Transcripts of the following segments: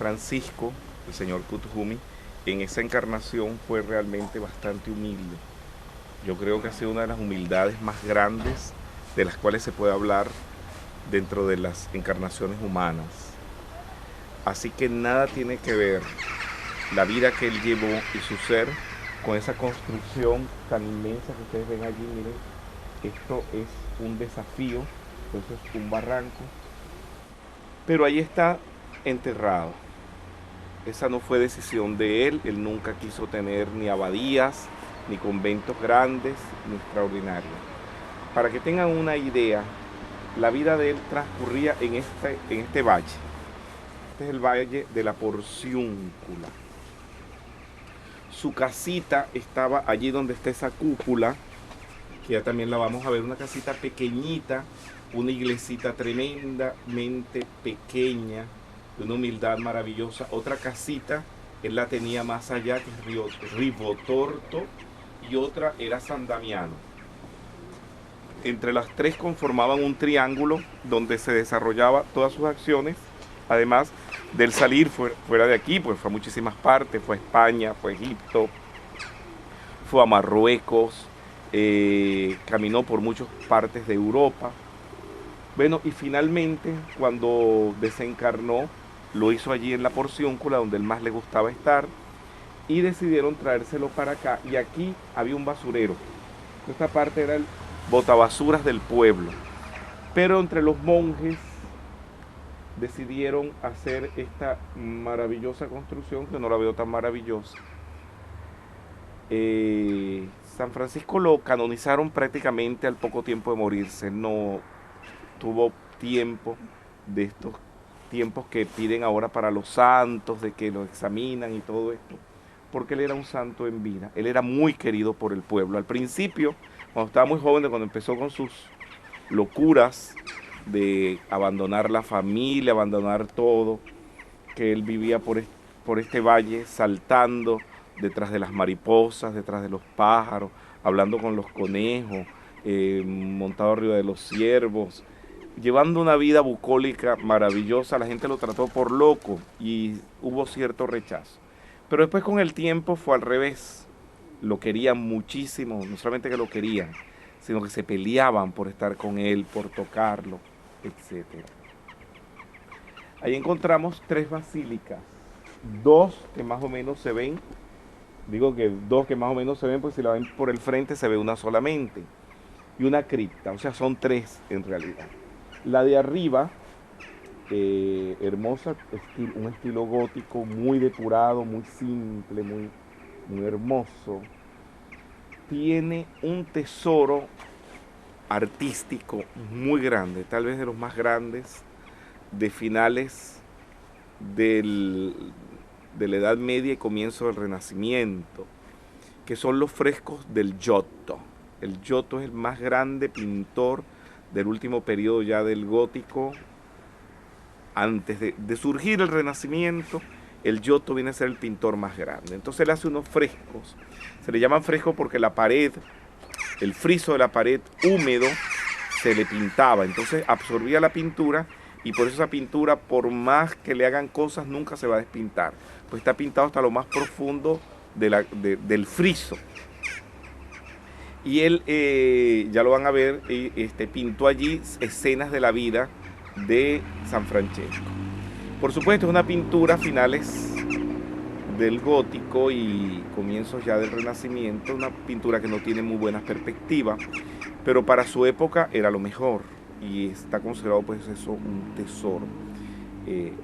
Francisco, el señor Kuthumi, en esa encarnación fue realmente bastante humilde. Yo creo que ha sido una de las humildades más grandes de las cuales se puede hablar dentro de las encarnaciones humanas. Así que nada tiene que ver la vida que él llevó y su ser con esa construcción tan inmensa que ustedes ven allí. Miren, esto es un desafío, esto es un barranco, pero ahí está enterrado. Esa no fue decisión de él nunca quiso tener ni abadías, ni conventos grandes, ni extraordinarios. Para que tengan una idea, la vida de él transcurría en este valle. Este es el valle de la Porciúncula. Su casita estaba allí donde está esa cúpula, que ya también la vamos a ver, una casita pequeñita, una iglesita tremendamente pequeña, de una humildad maravillosa. Otra casita, él la tenía más allá, que es Ribotorto, y otra era San Damiano. Entre las tres conformaban un triángulo donde se desarrollaba todas sus acciones, además del salir fuera de aquí, pues fue a muchísimas partes, fue a España, fue a Egipto, fue a Marruecos, caminó por muchas partes de Europa. Bueno, y finalmente, cuando desencarnó, lo hizo allí en la Porciúncula, donde él más le gustaba estar, y decidieron traérselo para acá. Y aquí había un basurero. Esta parte era el botabasuras del pueblo. Pero entre los monjes decidieron hacer esta maravillosa construcción, que no la veo tan maravillosa. San Francisco lo canonizaron prácticamente al poco tiempo de morirse. No tuvo tiempo de estos tiempos que piden ahora para los santos, de que lo examinan y todo esto, porque él era un santo en vida. Él era muy querido por el pueblo. Al principio, cuando estaba muy joven, cuando empezó con sus locuras de abandonar la familia, abandonar todo, que él vivía por este valle saltando detrás de las mariposas, detrás de los pájaros, hablando con los conejos, montado arriba de los ciervos, llevando una vida bucólica maravillosa. La gente lo trató por loco y hubo cierto rechazo. Pero después, con el tiempo, fue al revés. Lo querían muchísimo, no solamente que lo querían, sino que se peleaban por estar con él, por tocarlo, etc. Ahí encontramos tres basílicas, dos que más o menos se ven. Digo que dos que más o menos se ven, pues si la ven por el frente se ve una solamente, y una cripta, o sea, son tres en realidad. La de arriba, hermosa, un estilo gótico muy depurado, muy simple, muy hermoso. Tiene un tesoro artístico muy grande, tal vez de los más grandes de finales de la Edad Media y comienzo del Renacimiento, que son los frescos del Giotto. El Giotto es el más grande pintor del último periodo ya del gótico. Antes de surgir el Renacimiento, el Giotto viene a ser el pintor más grande. Entonces él hace unos frescos. Se le llaman frescos porque la pared, el friso de la pared húmedo, se le pintaba. Entonces absorbía la pintura, y por eso esa pintura, por más que le hagan cosas, nunca se va a despintar. Pues está pintado hasta lo más profundo del friso. Y él, ya lo van a ver, pintó allí escenas de la vida de San Francesco. Por supuesto, es una pintura a finales del gótico y comienzos ya del Renacimiento, una pintura que no tiene muy buenas perspectivas, pero para su época era lo mejor, y está considerado, pues eso, un tesoro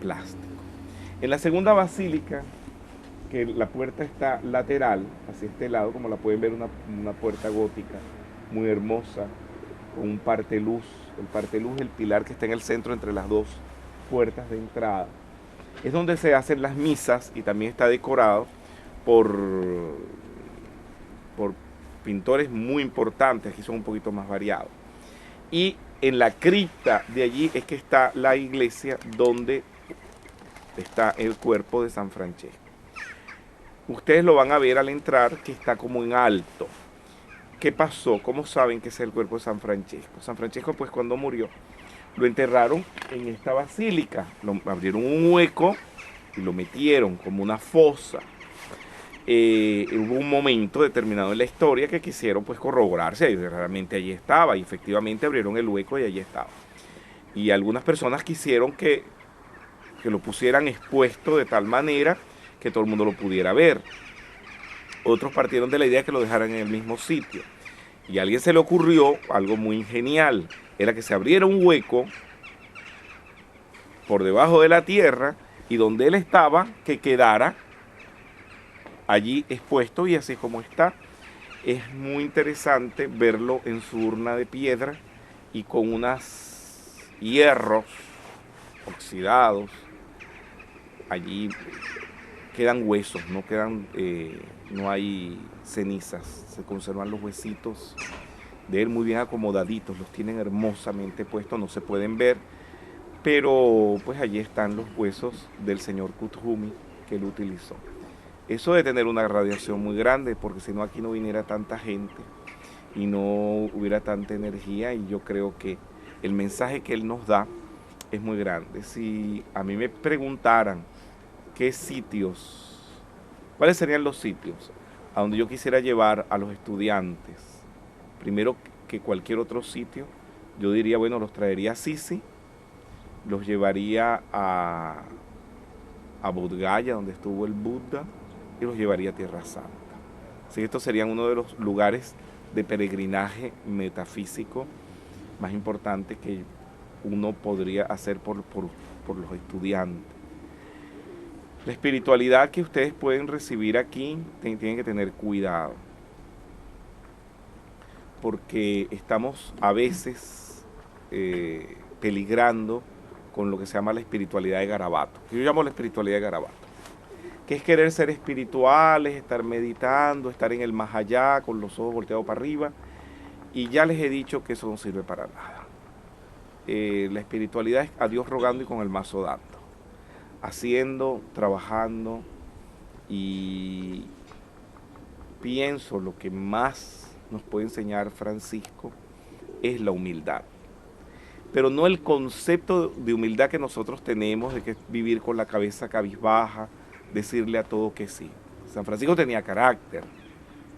plástico. En la segunda basílica, que la puerta está lateral, hacia este lado, como la pueden ver, una puerta gótica muy hermosa, con un parteluz. El parteluz es el pilar que está en el centro entre las dos puertas de entrada. Es donde se hacen las misas, y también está decorado por pintores muy importantes. Aquí son un poquito más variados. Y en la cripta de allí es que está la iglesia donde está el cuerpo de San Francesco. Ustedes lo van a ver al entrar, que está como en alto. ¿Qué pasó? ¿Cómo saben que ese es el cuerpo de San Francesco? San Francesco, pues cuando murió, lo enterraron en esta basílica. Lo abrieron un hueco y lo metieron como una fosa. Hubo un momento determinado en la historia que quisieron pues corroborarse y realmente allí estaba, y efectivamente abrieron el hueco y allí estaba. Y algunas personas quisieron que lo pusieran expuesto de tal manera que todo el mundo lo pudiera ver. Otros partieron de la idea que lo dejaran en el mismo sitio. Y a alguien se le ocurrió algo muy genial, era que se abriera un hueco por debajo de la tierra y donde él estaba, que quedara allí expuesto, y así como está. Es muy interesante verlo en su urna de piedra y con unos hierros oxidados. Allí quedan huesos, no quedan, no hay cenizas, se conservan los huesitos de él muy bien acomodaditos, los tienen hermosamente puestos, no se pueden ver, pero pues allí están los huesos del señor Kuthumi que él utilizó. Eso de tener una radiación muy grande, porque si no aquí no viniera tanta gente y no hubiera tanta energía, y yo creo que el mensaje que él nos da es muy grande. Si a mí me preguntaran qué sitios, cuáles serían los sitios a donde yo quisiera llevar a los estudiantes, primero que cualquier otro sitio, yo diría, bueno, los traería a Sisi, los llevaría a Bodh Gaya, donde estuvo el Buda, y los llevaría a Tierra Santa. Así que estos serían uno de los lugares de peregrinaje metafísico más importantes que uno podría hacer por los estudiantes. La espiritualidad que ustedes pueden recibir aquí tienen que tener cuidado, porque estamos a veces peligrando con lo que se llama la espiritualidad de Garabato. Yo llamo la espiritualidad de Garabato, que es querer ser espirituales, estar meditando, estar en el más allá, con los ojos volteados para arriba, y ya les he dicho que eso no sirve para nada. La espiritualidad es a Dios rogando y con el mazo dando, haciendo, trabajando, y pienso lo que más nos puede enseñar Francisco es la humildad. Pero no el concepto de humildad que nosotros tenemos, de que es vivir con la cabeza cabizbaja, decirle a todo que sí. San Francisco tenía carácter,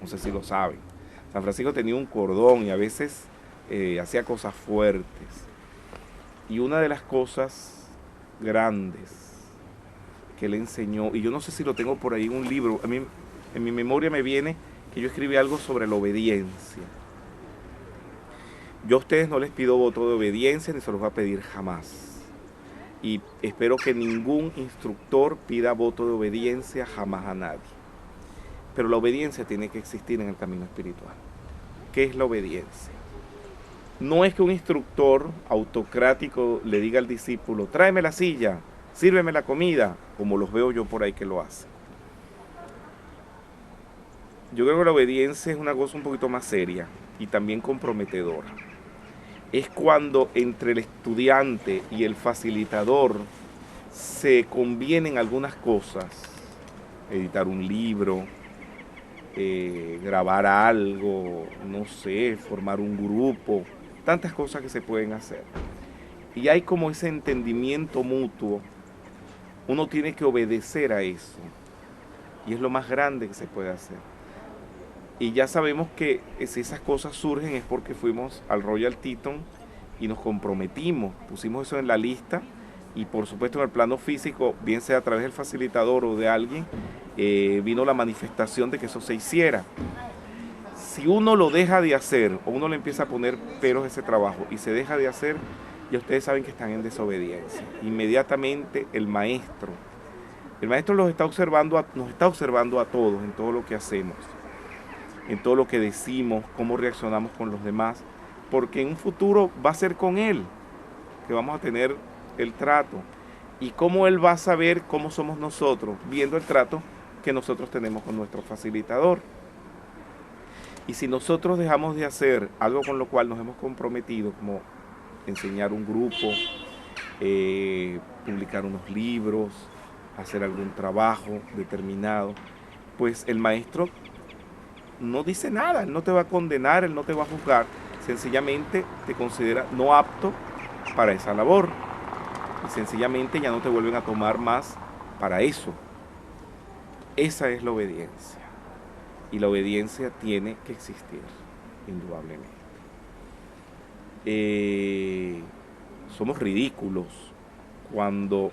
no sé si lo saben. San Francisco tenía un cordón y a veces hacía cosas fuertes. Y una de las cosas grandes que le enseñó, y yo no sé si lo tengo por ahí en un libro, a mí en mi memoria me viene que yo escribí algo sobre la obediencia. Yo a ustedes no les pido voto de obediencia ni se los voy a pedir jamás. Y espero que ningún instructor pida voto de obediencia jamás a nadie. Pero la obediencia tiene que existir en el camino espiritual. ¿Qué es la obediencia? No es que un instructor autocrático le diga al discípulo, tráeme la silla, sírveme la comida, como los veo yo por ahí que lo hacen. Yo creo que la obediencia es una cosa un poquito más seria y también comprometedora. Es cuando entre el estudiante y el facilitador se convienen algunas cosas, editar un libro, grabar algo, no sé, formar un grupo, tantas cosas que se pueden hacer. Y hay como ese entendimiento mutuo, uno tiene que obedecer a eso, y es lo más grande que se puede hacer. Y ya sabemos que si esas cosas surgen es porque fuimos al Royal Teton y nos comprometimos, pusimos eso en la lista, y por supuesto en el plano físico, bien sea a través del facilitador o de alguien, vino la manifestación de que eso se hiciera. Si uno lo deja de hacer o uno le empieza a poner peros a ese trabajo y se deja de hacer, ya ustedes saben que están en desobediencia. Inmediatamente el maestro nos está observando a todos en todo lo que hacemos, en todo lo que decimos, cómo reaccionamos con los demás, porque en un futuro va a ser con él que vamos a tener el trato, y cómo él va a saber cómo somos nosotros, viendo el trato que nosotros tenemos con nuestro facilitador. Y si nosotros dejamos de hacer algo con lo cual nos hemos comprometido, como enseñar un grupo, publicar unos libros, hacer algún trabajo determinado, pues el maestro no dice nada, él no te va a condenar, él no te va a juzgar, sencillamente te considera no apto para esa labor y sencillamente ya no te vuelven a tomar más para eso. Esa es la obediencia. Y la obediencia tiene que existir, indudablemente. Somos ridículos cuando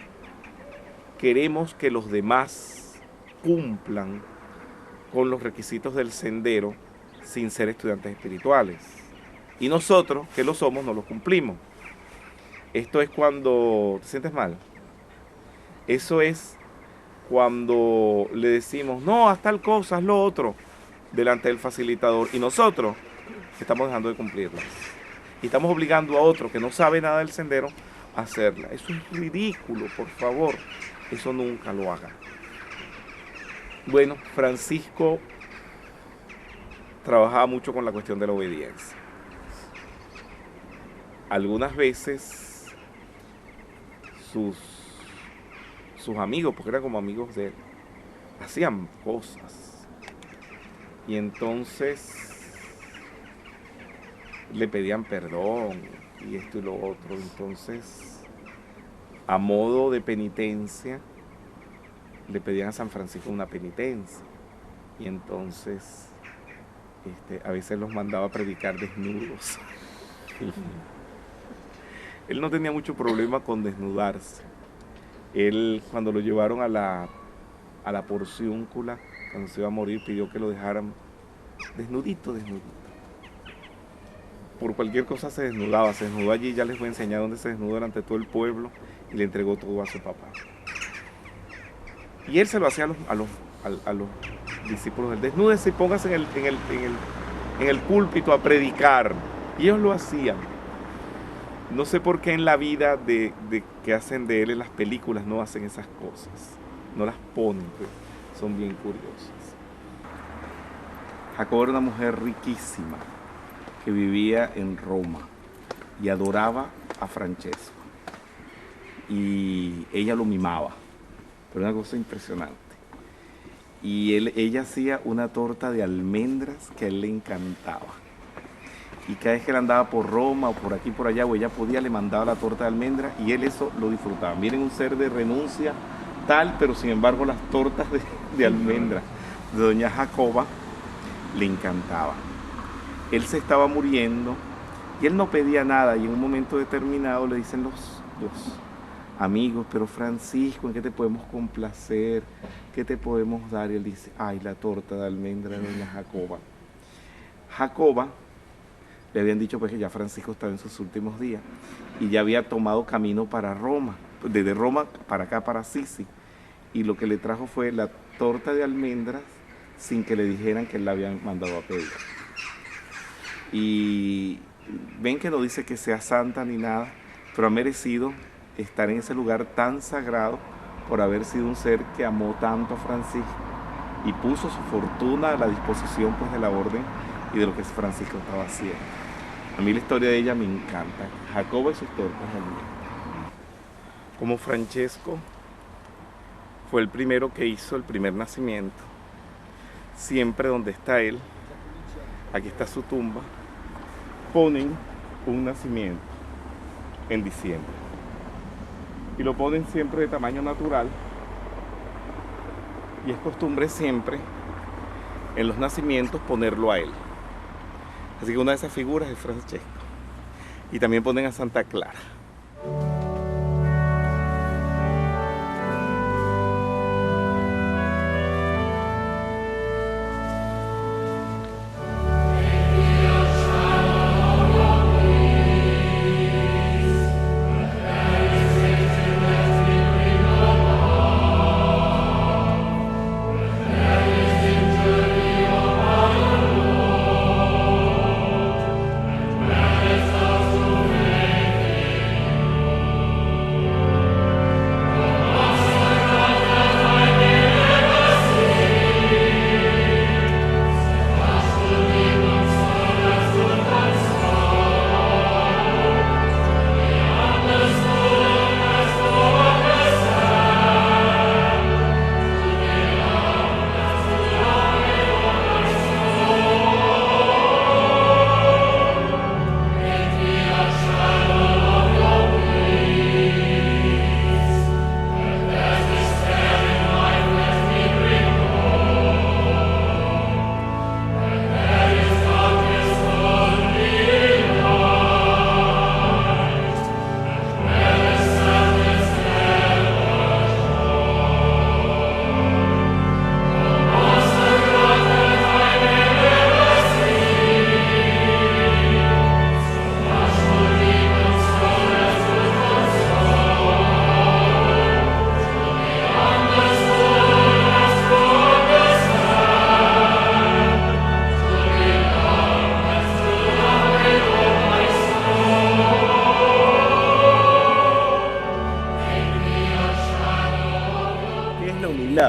queremos que los demás cumplan con los requisitos del sendero sin ser estudiantes espirituales. Y nosotros, que lo somos, no los cumplimos. Esto es cuando te sientes mal. Eso es cuando le decimos, no, haz tal cosa, haz lo otro, delante del facilitador. Y nosotros estamos dejando de cumplirlas. Y estamos obligando a otro que no sabe nada del sendero a hacerla. Eso es ridículo, por favor. Eso nunca lo hagan. Bueno, Francisco trabajaba mucho con la cuestión de la obediencia. Algunas veces sus amigos, porque eran como amigos de él, hacían cosas. Y entonces le pedían perdón y esto y lo otro. Entonces, a modo de penitencia, le pedían a San Francisco una penitencia. Y entonces, a veces los mandaba a predicar desnudos. Él no tenía mucho problema con desnudarse. Él, cuando lo llevaron a la porciúncula, cuando se iba a morir, pidió que lo dejaran desnudito. Por cualquier cosa se desnudó allí, ya les voy a enseñar dónde se desnudó delante de todo el pueblo y le entregó todo a su papá. Y él se lo hacía a los discípulos del desnúdense y póngase en el púlpito a predicar. Y ellos lo hacían. No sé por qué en la vida de que hacen de él en las películas no hacen esas cosas. No las ponen, pues, son bien curiosas. Jacoba era una mujer riquísima que vivía en Roma y adoraba a Francesco. Y ella lo mimaba, pero una cosa impresionante. Y ella hacía una torta de almendras que a él le encantaba. Y cada vez que él andaba por Roma o por aquí por allá o ella podía, le mandaba la torta de almendras y él eso lo disfrutaba. Miren, un ser de renuncia tal, pero sin embargo las tortas de almendras de doña Jacoba le encantaban. Él se estaba muriendo y él no pedía nada y en un momento determinado le dicen los amigos, pero Francisco, ¿en qué te podemos complacer? ¿Qué te podemos dar? Y él dice, ay, la torta de almendra de doña Jacoba. Jacoba le habían dicho pues que ya Francisco estaba en sus últimos días y ya había tomado camino para Roma, desde Roma para acá, para Assisi, y lo que le trajo fue la torta de almendras sin que le dijeran que él la habían mandado a pedir. Y ven que no dice que sea santa ni nada, pero ha merecido estar en ese lugar tan sagrado por haber sido un ser que amó tanto a Francisco y puso su fortuna a la disposición pues de la orden y de lo que Francisco estaba haciendo. A mí la historia de ella me encanta. Jacoba y sus tortas de almendras. Como Francesco fue el primero que hizo el primer nacimiento, siempre donde está él, aquí está su tumba, ponen un nacimiento en diciembre. Y lo ponen siempre de tamaño natural. Y es costumbre siempre en los nacimientos ponerlo a él. Así que una de esas figuras es Francesco. Y también ponen a Santa Clara.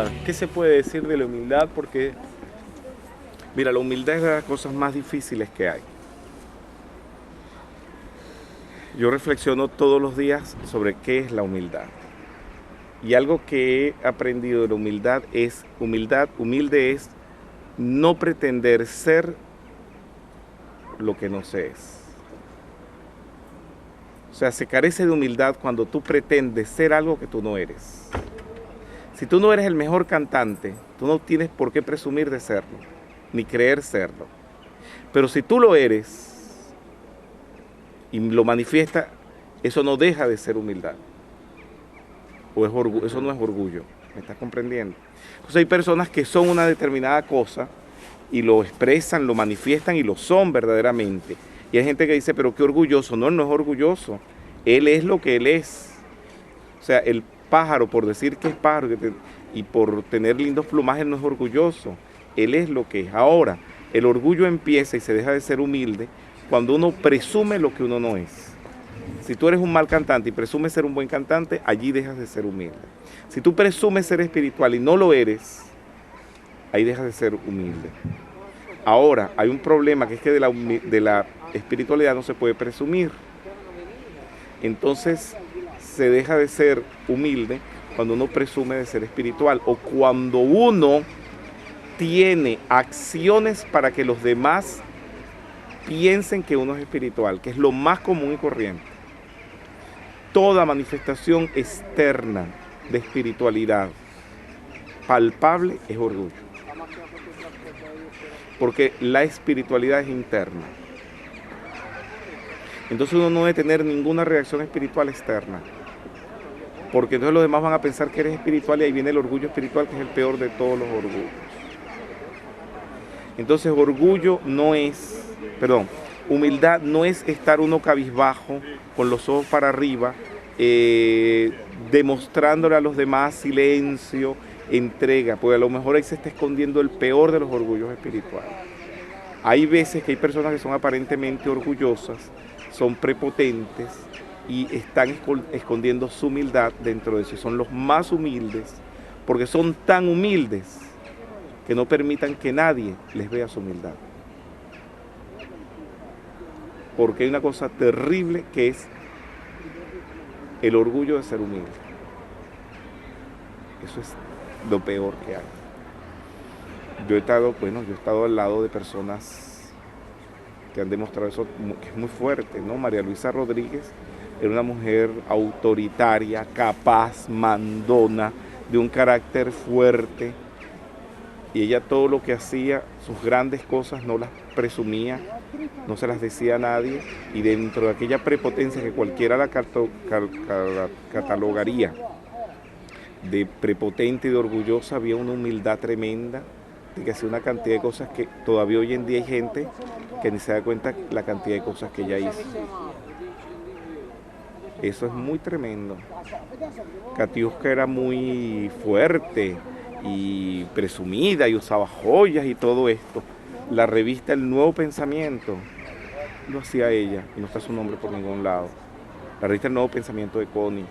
humildad? ¿Qué se puede decir de la humildad? Porque Mira, la humildad es de las cosas más difíciles que hay. Yo reflexiono todos los días sobre qué es la humildad. Y algo que he aprendido de la humildad, humilde es no pretender ser lo que no se es. O sea, se carece de humildad cuando tú pretendes ser algo que tú no eres. Si tú no eres el mejor cantante, tú no tienes por qué presumir de serlo, ni creer serlo. Pero si tú lo eres y lo manifiesta, eso no deja de ser humildad. O es orgullo, eso no es orgullo, ¿me estás comprendiendo? Entonces hay personas que son una determinada cosa y lo expresan, lo manifiestan y lo son verdaderamente. Y hay gente que dice, pero qué orgulloso. No, él no es orgulloso. Él es lo que él es. O sea, el pájaro, por decir que es pájaro y por tener lindos plumajes, no es orgulloso. Él es lo que es. Ahora, el orgullo empieza y se deja de ser humilde cuando uno presume lo que uno no es. Si tú eres un mal cantante y presumes ser un buen cantante, allí dejas de ser humilde. Si tú presumes ser espiritual y no lo eres, ahí dejas de ser humilde. Ahora, hay un problema que es que de la espiritualidad no se puede presumir. Entonces, se deja de ser humilde cuando uno presume de ser espiritual o cuando uno tiene acciones para que los demás piensen que uno es espiritual, que es lo más común y corriente. Toda manifestación externa de espiritualidad palpable es orgullo. Porque la espiritualidad es interna. Entonces uno no debe tener ninguna reacción espiritual externa. Porque entonces los demás van a pensar que eres espiritual y ahí viene el orgullo espiritual, que es el peor de todos los orgullos. Entonces humildad no es estar uno cabizbajo, con los ojos para arriba, demostrándole a los demás silencio, entrega, porque a lo mejor ahí se está escondiendo el peor de los orgullos espirituales. Hay veces que hay personas que son aparentemente orgullosas, son prepotentes y están escondiendo su humildad dentro de eso. Son los más humildes, porque son tan humildes que no permitan que nadie les vea su humildad. Porque hay una cosa terrible que es el orgullo de ser humilde. Eso es lo peor que hay. Yo he estado al lado de personas que han demostrado eso, que es muy fuerte, ¿no? María Luisa Rodríguez era una mujer autoritaria, capaz, mandona, de un carácter fuerte, y ella todo lo que hacía, sus grandes cosas no las presumía, no se las decía a nadie, y dentro de aquella prepotencia que cualquiera la catalogaría de prepotente y de orgullosa, había una humildad tremenda, de que hacía una cantidad de cosas que todavía hoy en día hay gente que ni se da cuenta la cantidad de cosas que ella hizo. Eso es muy tremendo. Katiuska era muy fuerte y presumida y usaba joyas y todo esto. La revista El Nuevo Pensamiento lo hacía ella y no está su nombre por ningún lado. La revista El Nuevo Pensamiento de Connie.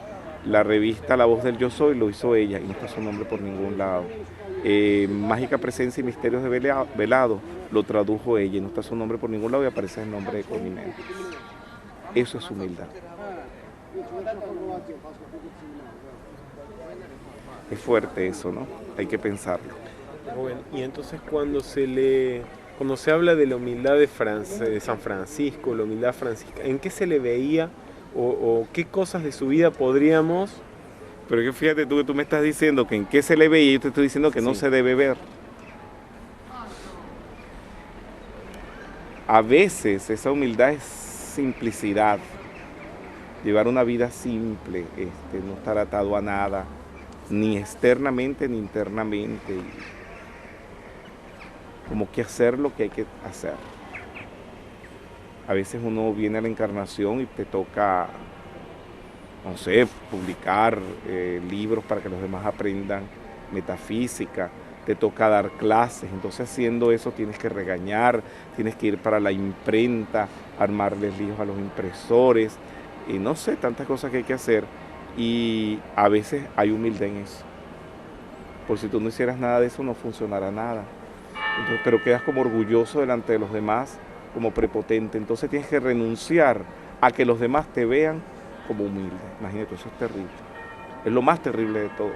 La revista La Voz del Yo Soy lo hizo ella y no está su nombre por ningún lado. Mágica Presencia y Misterios de Velado lo tradujo ella y no está su nombre por ningún lado y aparece el nombre de Connie Méndez. Eso es humildad. Es fuerte eso, ¿no? Hay que pensarlo. Bueno, y entonces cuando se habla de la humildad de San Francisco, la humildad franciscana, ¿en qué se le veía o qué cosas de su vida podríamos? Pero que fíjate tú que tú me estás diciendo que en qué se le veía y yo te estoy diciendo que no se debe ver. A veces esa humildad es simplicidad, llevar una vida simple, no estar atado a nada, ni externamente ni internamente, como que hacer lo que hay que hacer. A veces uno viene a la encarnación y te toca, no sé, publicar libros para que los demás aprendan metafísica, te toca dar clases, entonces haciendo eso tienes que regañar, tienes que ir para la imprenta, armarles líos a los impresores, y no sé, tantas cosas que hay que hacer, y a veces hay humildad en eso. Por si tú no hicieras nada de eso, no funcionará nada. Entonces, pero quedas como orgulloso delante de los demás, como prepotente. Entonces tienes que renunciar a que los demás te vean como humilde. Imagínate, eso es terrible. Es lo más terrible de todo.